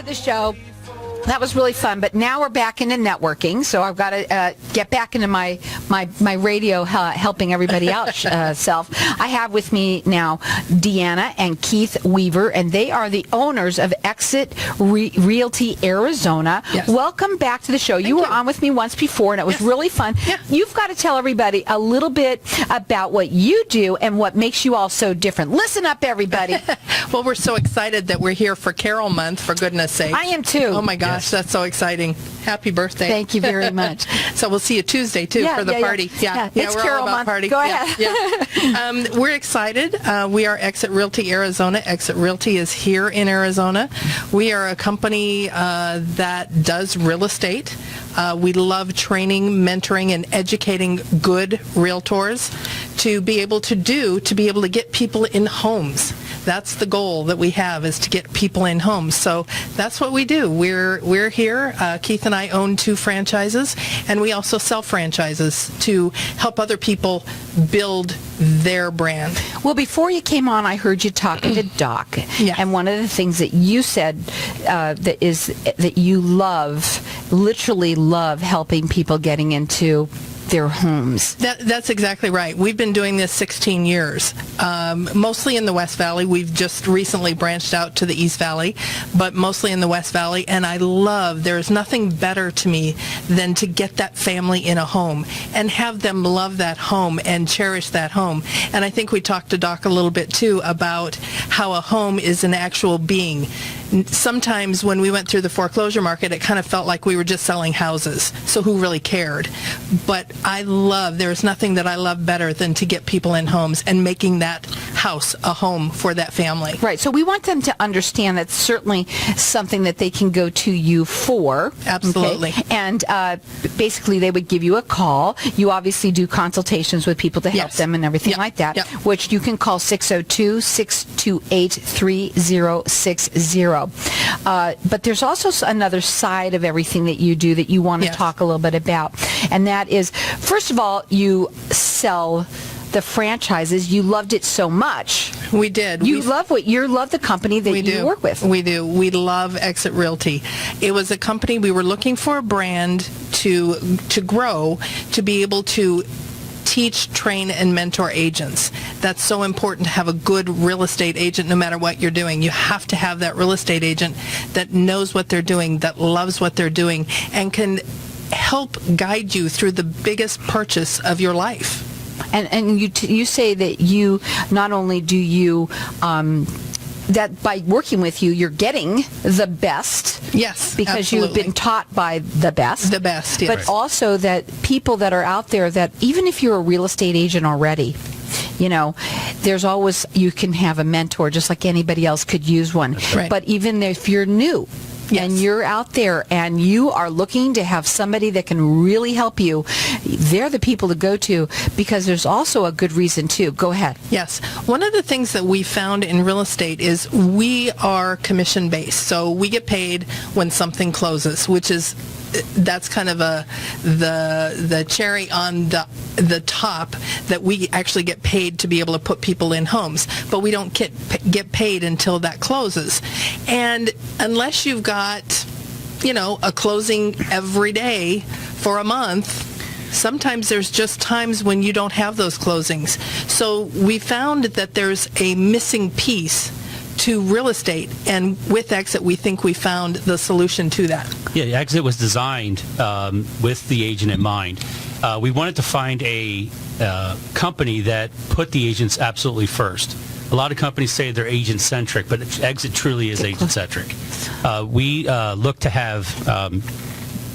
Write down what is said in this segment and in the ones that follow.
to the show. That was really fun, but now we're back into networking, so I've got to get back into my radio helping everybody out self. I have with me now Deanna and Keith Weaver, and they are the owners of Exit Realty Arizona. Yes. Welcome back to the show. You were on with me once before, and it was really fun. Yeah. You've got to tell everybody a little bit about what you do and what makes you all so different. Listen up, everybody. Well, we're so excited that we're here for Carol Month, for goodness sake. I am too. Oh, my gosh. Yes. That's so exciting. Happy birthday. Thank you very much. So we'll see you Tuesday, too, for the party. Yeah. It's we're Carol all about Month. party. Go ahead. Yeah. We're excited. We are Exit Realty Arizona. Exit Realty is here in Arizona. We are a company that does real estate. We love training, mentoring, and educating good realtors to be able to get people in homes. That's the goal that we have, is to get people in homes. So that's what we do. We're here. Keith and I own 2 franchises, and we also sell franchises to help other people build their brand. Well, before you came on, I heard you talking to Doc, Yes. and one of the things that you said that you literally love helping people getting into their homes. That's exactly right. We've been doing this 16 years, mostly in the West Valley. We've just recently branched out to the East Valley, but mostly in the West Valley. And there's nothing better to me than to get that family in a home and have them love that home and cherish that home. And I think we talked to Doc a little bit too about how a home is an actual being. Sometimes when we went through the foreclosure market, it kind of felt like we were just selling houses. So who really cared? But there's nothing that I love better than to get people in homes and making that house a home for that family. Right. So we want them to understand that's certainly something that they can go to you for. Absolutely. Okay? And basically they would give you a call. You obviously do consultations with people to help them and everything like that, which you can call 602-628-3060. But there's also another side of everything that you do that you want to talk a little bit about. And that is, first of all, you sell the franchises. You loved it so much. We did. You love the company that you work with. We do. We love Exit Realty. It was a company, we were looking for a brand to grow, to be able to teach, train, and mentor agents. That's so important to have a good real estate agent no matter what you're doing. You have to have that real estate agent that knows what they're doing, that loves what they're doing, and can help guide you through the biggest purchase of your life. And you say that you not only do you that by working with you, you're getting the best. Yes, because absolutely. you've been taught by the best. The best, yes. But also that people that are out there that even if you're a real estate agent already, there's always, you can have a mentor just like anybody else could use one. Right. But even if you're new, and you're out there and you are looking to have somebody that can really help you, they're the people to go to, because there's also a good reason too. Go ahead. Yes. One of the things that we found in real estate is we are commission based. So we get paid when something closes, that's kind of the cherry on the top, that we actually get paid to be able to put people in homes, but we don't get paid until that closes. And unless you've got a closing every day for a month, sometimes there's just times when you don't have those closings. So we found that there's a missing piece to real estate, and with Exit we think we found the solution to that. Yeah, Exit was designed with the agent in mind. We wanted to find a company that put the agents absolutely first. A lot of companies say they're agent-centric, but Exit truly is agent-centric. We look to have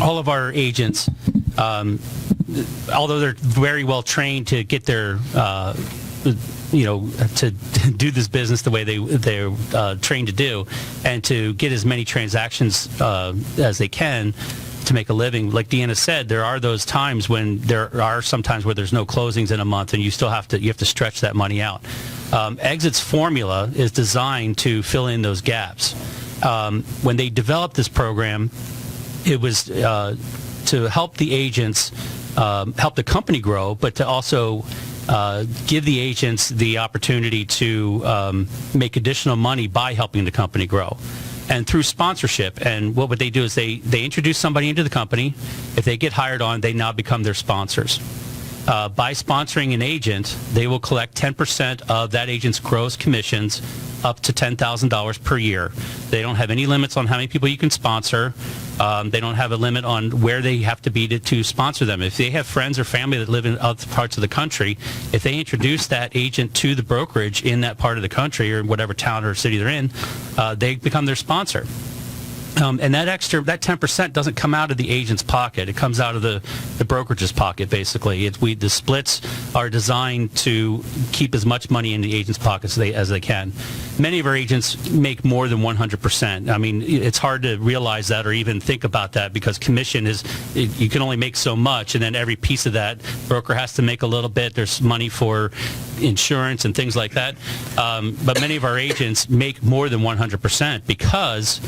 all of our agents, although they're very well trained to get their to do this business the way they're trained to do, and to get as many transactions as they can to make a living. Like Deanna said, there are those times when sometimes where there's no closings in a month, and you have to stretch that money out. Exit's formula is designed to fill in those gaps. When they developed this program, it was to help the agents, help the company grow, but to also give the agents the opportunity to make additional money by helping the company grow. and through sponsorship. And what would they do is they introduce somebody into the company. If they get hired on, they now become their sponsors. By sponsoring an agent, they will collect 10% of that agent's gross commissions up to $10,000 per year. They don't have any limits on how many people you can sponsor. They don't have a limit on where they have to be to sponsor them. If they have friends or family that live in other parts of the country, if they introduce that agent to the brokerage in that part of the country or whatever town or city they're in, they become their sponsor. And that 10% doesn't come out of the agent's pocket. It comes out of the brokerage's pocket, basically. The splits are designed to keep as much money in the agent's pockets as they can. Many of our agents make more than 100%. I mean, it's hard to realize that or even think about that because commission you can only make so much, and then every piece of that, broker has to make a little bit. There's money for insurance and things like that. But many of our agents make more than 100% because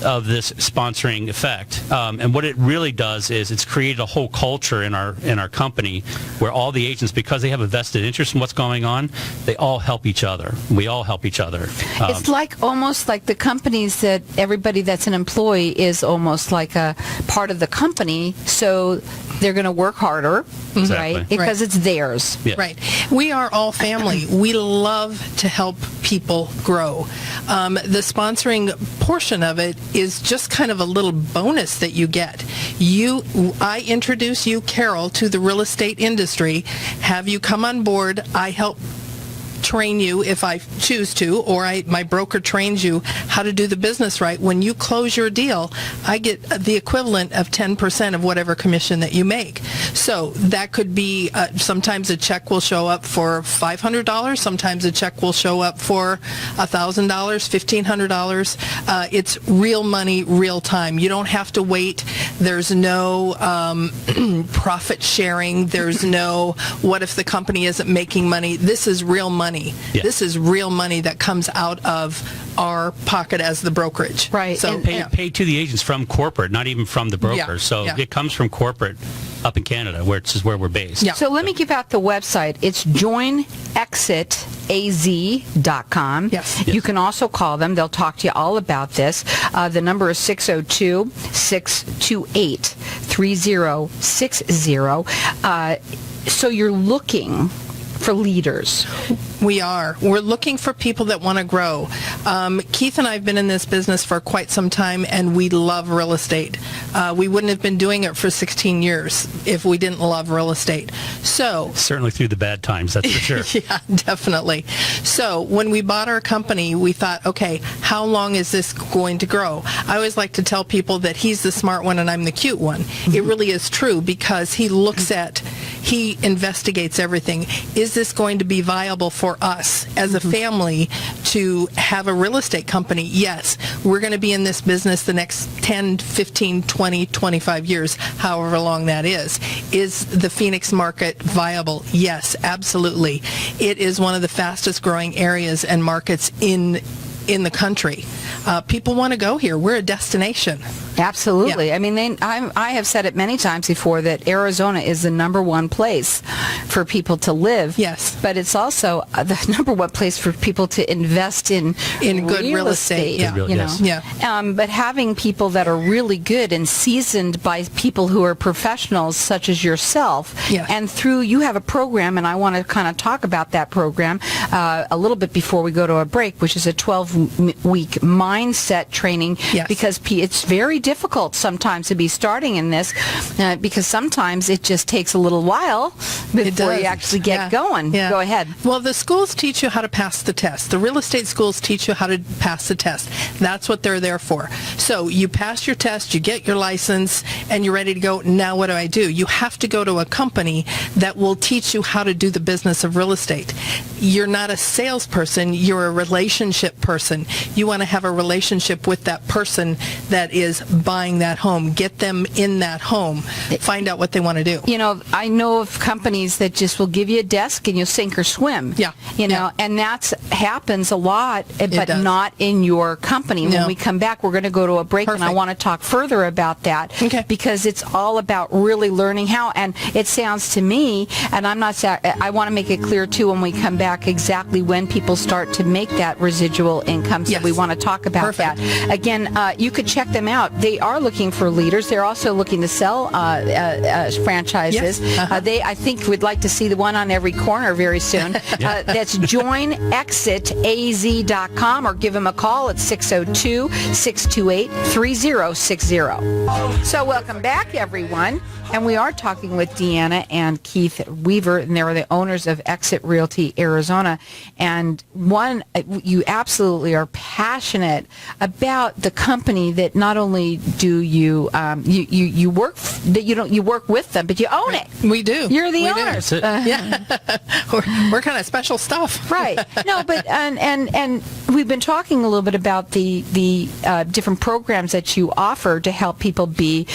of this sponsoring effect. And what it really does is it's created a whole culture in our company where all the agents, because they have a vested interest in what's going on, they all help each other. We all help each other. It's almost like the companies that everybody that's an employee is almost like a part of the company, so they're going to work harder, Exactly. right? Because it's theirs. Yeah. Right. We are all family. We love to help people grow. The sponsoring portion of it is just kind of a little bonus that you get. I introduce you, Carol, to the real estate industry, have you come on board, I help train you if I choose to, or my broker trains you how to do the business right. When you close your deal, I get the equivalent of 10% of whatever commission that you make. So that could be, sometimes a check will show up for $500, sometimes a check will show up for $1,000, $1,500. It's real money, real time. You don't have to wait. There's no profit sharing. There's no, what if the company isn't making money? This is real money. Yeah. This is real money that comes out of our pocket as the brokerage. Right. So Paid to the agents from corporate, not even from the broker. Yeah. So Yeah. it comes from corporate up in Canada, which is where we're based. Yeah. So let me give out the website. It's joinexitaz.com. Yes. You can also call them. They'll talk to you all about this. The number is 602-628-3060. So you're looking for leaders. We are. We're looking for people that want to grow. Keith and I have been in this business for quite some time, and we love real estate. We wouldn't have been doing it for 16 years if we didn't love real estate. So Certainly through the bad times, that's for sure. yeah, definitely. So when we bought our company, we thought, okay, how long is this going to grow? I always like to tell people that he's the smart one and I'm the cute one. It really is true because he investigates everything. Is this going to be viable for us as a family to have a real estate company? Yes, we're going to be in this business the next 10, 15, 20, 25 years, however long that is. Is the Phoenix market viable? Yes, absolutely. It is one of the fastest growing areas and markets in the country. People want to go here. We're a destination. Absolutely. Yeah. I mean, I have said it many times before that Arizona is the number one place for people to live. Yes. But it's also the number one place for people to invest in good real estate. Yeah. Good real- You know. yes. Yeah. But having people that are really good and seasoned by people who are professionals such as yourself, Yes. and you have a program, and I want to kind of talk about that program a little bit before we go to a break, which is a 12-week mindset training, Yes. because it's very difficult sometimes to be starting in this because sometimes it just takes a little while before you actually get going. Yeah. Go ahead. Well, the schools teach you how to pass the test. The real estate schools teach you how to pass the test. That's what they're there for. So you pass your test, you get your license, and you're ready to go. Now what do? You have to go to a company that will teach you how to do the business of real estate. You're not a salesperson, you're a relationship person. You want to have a relationship with that person that is buying that home, get them in that home, find out what they want to do. You know, I know of companies that just will give you a desk and you'll sink or swim. Yeah. You know, and that happens a lot, but does. not in your company. No. When we come back, we're going to go to a break, and I Perfect. want to talk further about that. Okay. Because it's all about really learning how. And it sounds to me, and I want to make it clear too when we come back exactly when people start to make that residual income. So Yes. we want to talk about Perfect. that. Again, you could check them out. They are looking for leaders. They're also looking to sell franchises. Yes. Uh-huh. I think we'd like to see the one on every corner very soon. That's joinexitaz.com, or give them a call at 602-628-3060. So welcome back, everyone. And we are talking with Deanna and Keith Weaver, and they're the owners of Exit Realty Arizona. And you absolutely are passionate about the company that not only do you you work you work with them, but you own it. We do. You're the We do. owners. Yeah. we're kind of special stuff. Right. No, but and we've been talking a little bit about the different programs that you offer to help people be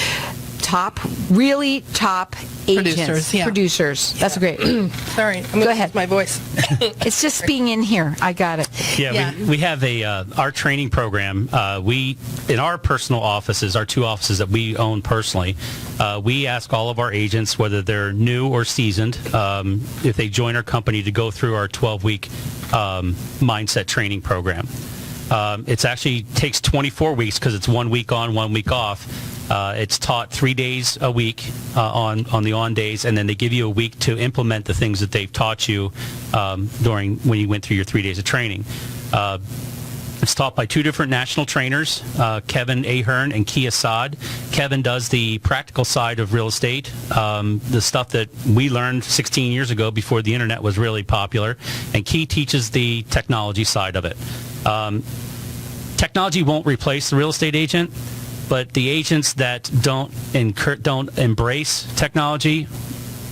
really top agents. Producers, yeah. Producers. That's great. Sorry. I'm Go gonna ahead. use my voice. It's just being in here. I got it. Yeah, Yeah. we have our training program. We in our personal offices, our 2 offices that we own personally, we ask all of our agents, whether they're new or seasoned, if they join our company, to go through our 12-week mindset training program. It actually takes 24 weeks because it's 1 week on, 1 week off. It's taught 3 days a week on the on days, and then they give you a week to implement the things that they've taught you during when you went through your 3 days of training. It's taught by 2 different national trainers, Kevin Ahern and Key Assad. Kevin does the practical side of real estate, the stuff that we learned 16 years ago before the internet was really popular, and Key teaches the technology side of it. Technology won't replace the real estate agent, but the agents that don't embrace technology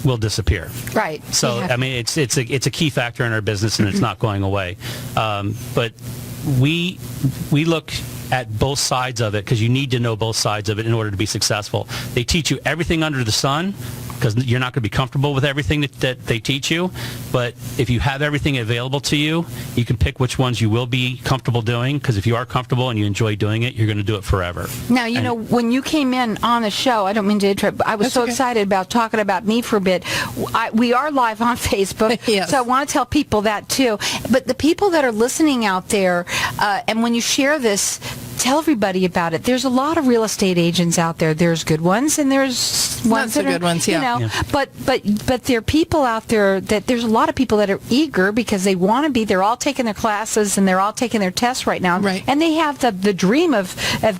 will disappear. Right. So, Yeah. I mean, it's a key factor in our business, and it's not going away. But we look at both sides of it, because you need to know both sides of it in order to be successful. They teach you everything under the sun, because you're not going to be comfortable with everything that they teach you. But if you have everything available to you, you can pick which ones you will be comfortable doing, because if you are comfortable and you enjoy doing it, you're going to do it forever. Now, you know, when you came in on the show, I don't mean to interrupt, but I was That's so okay. excited about talking about me for a bit. We are live on Facebook, Yes. so I want to tell people that too. But the people that are listening out there, and when you share this, tell everybody about it. There's a lot of real estate agents out there. There's good ones, and there's ones so that are good ones, yeah. You know, but there are people out there that there's a lot of people that are eager because they want to be. They're all taking their classes and they're all taking their tests right now, Right. and they have the dream of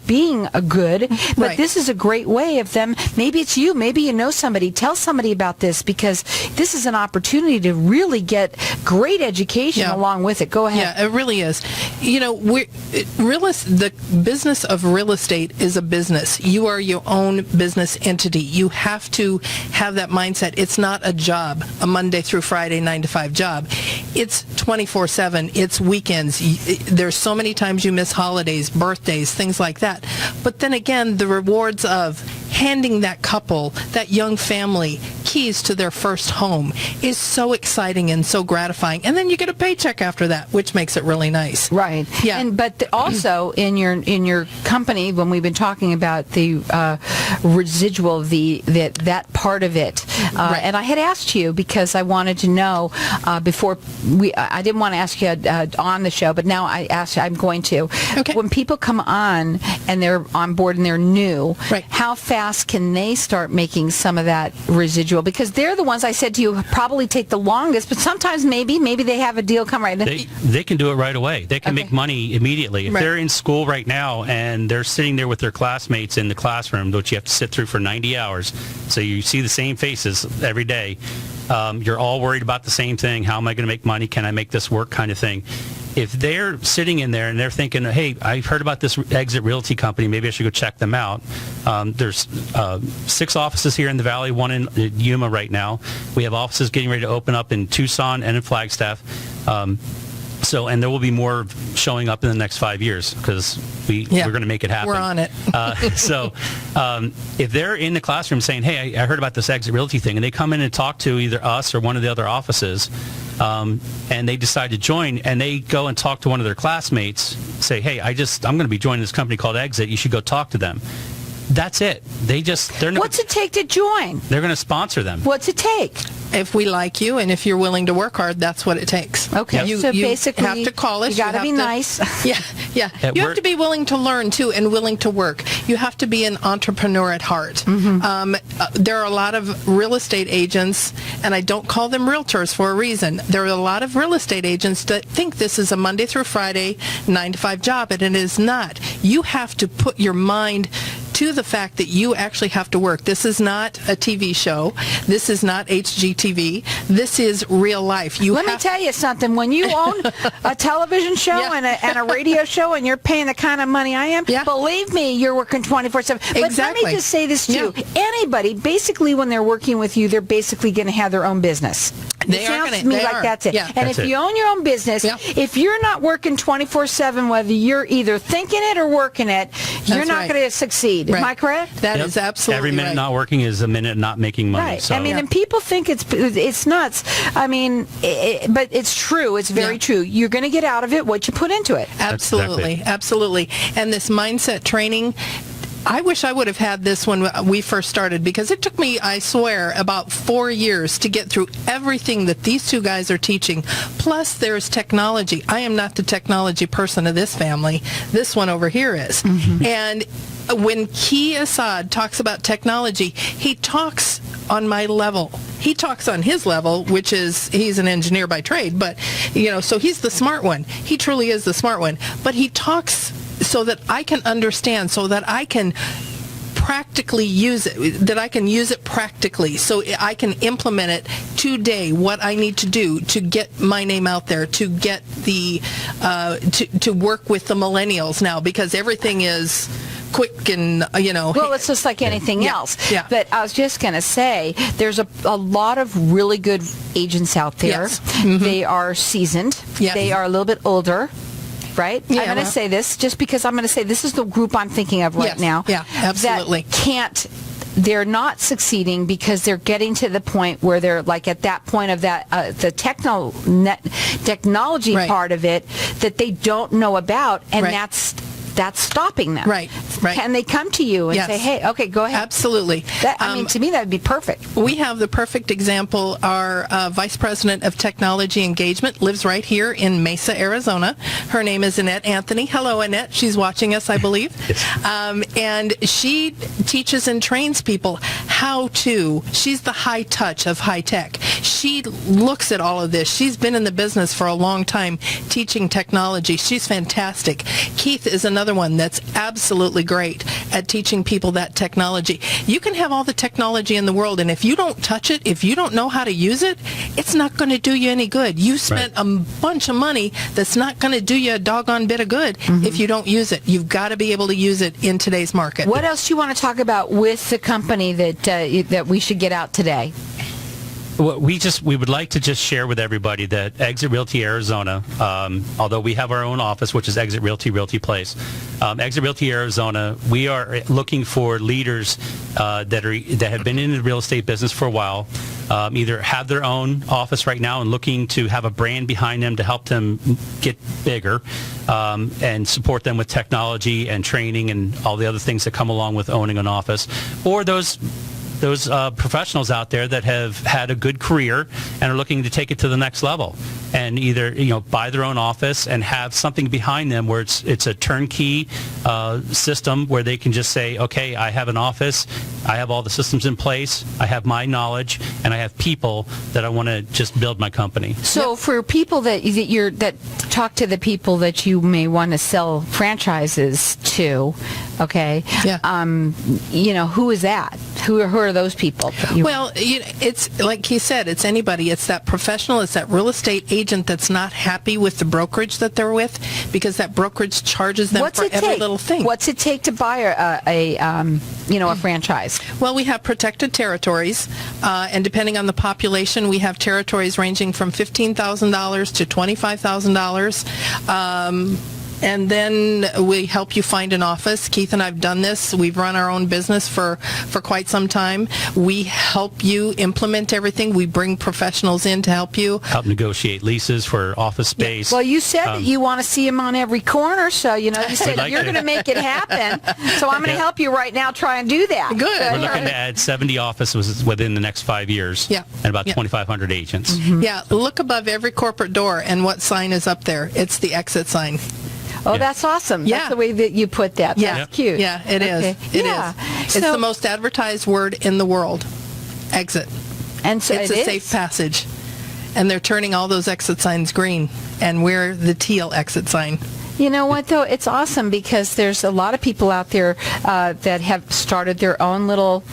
being a good. But Right. this is a great way of them. Maybe it's you. Maybe you know somebody. Tell somebody about this, because this is an opportunity to really get great education Yeah. along with it. Go ahead. Yeah, it really is. You know, the business of real estate is a business. You are your own business entity. You have to have that mindset. It's not a job, a Monday through Friday 9-to-5 job. It's 24/7. It's weekends. There's so many times you miss holidays, birthdays, things like that. But then again, the rewards of handing that couple, that young family, keys to their first home is so exciting and so gratifying. And then you get a paycheck after that, which makes it really nice. Right. Yeah. But also in your company, when we've been talking about the residual, that part of it, Right. and I had asked you because I wanted to know before I didn't want to ask you on the show, but now I'm going to. Okay. When people come on and they're on board and they're new, Right. how fast can they start making some of that residual? Because they're the ones I said to you probably take the longest, but sometimes maybe they have a deal come right. They can do it right away. They can Okay. make money immediately. If Right. they're in school right now and they're sitting there with their classmates in the classroom, which you have to sit through for 90 hours, so you see the same faces every day, you're all worried about the same thing. How am I going to make money? Can I make this work, kind of thing. If they're sitting in there and they're thinking, hey, I've heard about this Exit Realty company, maybe I should go check them out. There's 6 offices here in the Valley, 1 in Yuma right now. We have offices getting ready to open up in Tucson and in Flagstaff. And there will be more showing up in the next 5 years because we're going to make it happen. We're on it. If they're in the classroom saying, hey, I heard about this Exit Realty thing, and they come in and talk to either us or one of the other offices, and they decide to join, and they go and talk to one of their classmates, say, hey, I'm going to be joining this company called Exit. You should go talk to them. That's it. What's it take to join? They're going to sponsor them. What's it take? If we like you and if you're willing to work hard, that's what it takes. Okay, so basically, have to call us. You got to be nice. Yeah. You have to be willing to learn too, and willing to work. You have to be an entrepreneur at heart. There are a lot of real estate agents, and I don't call them realtors for a reason. There are a lot of real estate agents that think this is a Monday through Friday 9-to-5 job, and it is not. You have to put your mind to the fact that you actually have to work. This is not a TV show. This is not HGTV. This is real life. Let me tell you something. When you own a television show and a radio show and you're paying the kind of money I am, believe me, you're working 24/7. But let me just say this too. Anybody, basically when they're working with you, they're basically going to have their own business. They it sounds to me like that's it. Yeah. And if you own your own business, if you're not working 24/7, whether you're either thinking it or working it, you're not going to succeed. Am I correct? That is absolutely Every minute right. not working is a minute not making money. Right. So. I mean, and people think it's nuts. I mean, but it's true. It's very true. You're going to get out of it what you put into it. Absolutely. Absolutely. And this mindset training, I wish I would have had this when we first started, because it took me, I swear, about 4 years to get through everything that these two guys are teaching. Plus, there's technology. I am not the technology person of this family. This one over here is. And when Key Assad talks about technology, he talks on my level. He talks on his level, which is, he's an engineer by trade, but, so he's the smart one. He truly is the smart one. But he talks so that I can understand, so that I can practically use it, that I can use it practically, so I can implement it today, what I need to do to get my name out there, to get the, to work with the millennials now, because everything is quick and, Well, it's just like anything else. Yeah. But I was just going to say, there's a lot of really good agents out there. Yes. They are seasoned. Yes. They are a little bit older. Right? Yeah, I'm going to say this just because I'm going to say this is the group I'm thinking of right now. Yeah, absolutely. They're not succeeding because they're getting to the point where they're like at that point of that the technology part of it that they don't know about, and that's stopping them. Right. Can they come to you and say, hey, okay, go ahead? Absolutely. To me, that would be perfect. We have the perfect example. Our Vice President of Technology Engagement lives right here in Mesa, Arizona. Her name is Annette Anthony. Hello, Annette. She's watching us, I believe. And she teaches and trains people how to. She's the high touch of high tech. She looks at all of this. She's been in the business for a long time teaching technology. She's fantastic. Keith is another one that's absolutely great at teaching people that technology. You can have all the technology in the world, and if you don't touch it, if you don't know how to use it, it's not going to do you any good. You spent a bunch of money that's not going to do you a doggone bit of good if you don't use it. You've got to be able to use it in today's market. What else do you want to talk about with the company that we should get out today? Well, we would like to just share with everybody that Exit Realty Arizona, although we have our own office, which is Exit Realty, Realty Place, Exit Realty Arizona, we are looking for leaders that have been in the real estate business for a while, either have their own office right now and looking to have a brand behind them to help them get bigger, and support them with technology and training and all the other things that come along with owning an office, or those professionals out there that have had a good career and are looking to take it to the next level, and either buy their own office and have something behind them where it's a turnkey system where they can just say, okay, I have an office, I have all the systems in place, I have my knowledge, and I have people that I want to just build my company. So for people that talk to the people that you may want to sell franchises to, okay, who is that? Who are those people? Well, it's like he said, it's anybody. It's that professional, it's that real estate agent that's not happy with the brokerage that they're with because that brokerage charges them for every little thing. What's it take to buy a franchise? Well, we have protected territories, and depending on the population, we have territories ranging from $15,000 to $25,000. And then we help you find an office. Keith and I have done this. We've run our own business for quite some time. We help you implement everything. We bring professionals in to help you. Help negotiate leases for office space. Well, you said that you want to see them on every corner, so, you said like you're to. going to make it happen. So I'm going to help you right now try and do that. Good. We're looking to add 70 offices within the next 5 years. Yeah. And about 2,500 agents. Mm-hmm. Yeah, look above every corporate door, and what sign is up there? It's the exit sign. Oh, Yeah. that's awesome. Yeah. That's the way that you put that. Yeah. That's cute. Yeah, it is. Okay. It Yeah. is. It's the most advertised word in the world. Exit. And so It's it a is. safe passage. And they're turning all those exit signs green, and we're the teal exit sign. You know what, though? It's awesome because there's a lot of people out there that have started their own little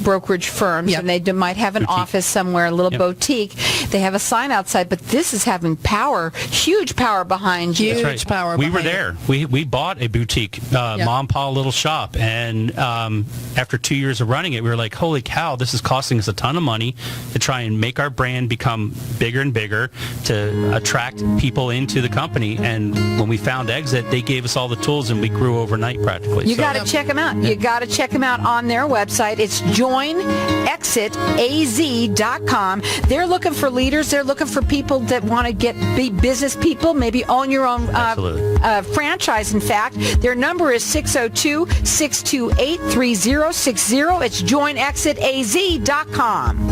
brokerage firms, Yep. and they might have an office somewhere, a little Yep. boutique. They have a sign outside, but this is having power, huge power behind you. Huge That's right. power We were behind there. We bought a boutique, mom and pop little shop, and after 2 years of running it, we were like, holy cow, this is costing us a ton of money to try and make our brand become bigger and bigger to attract people into the company. And when we found Exit, they gave us all the tools, and we grew overnight practically. You So- got to check them out. You got to check them out on their website. It's joinexitaz.com. They're looking for leaders. They're looking for people that want to be business people, maybe own your own franchise, in fact. Their number is 602-628-3060. It's joinexitaz.com.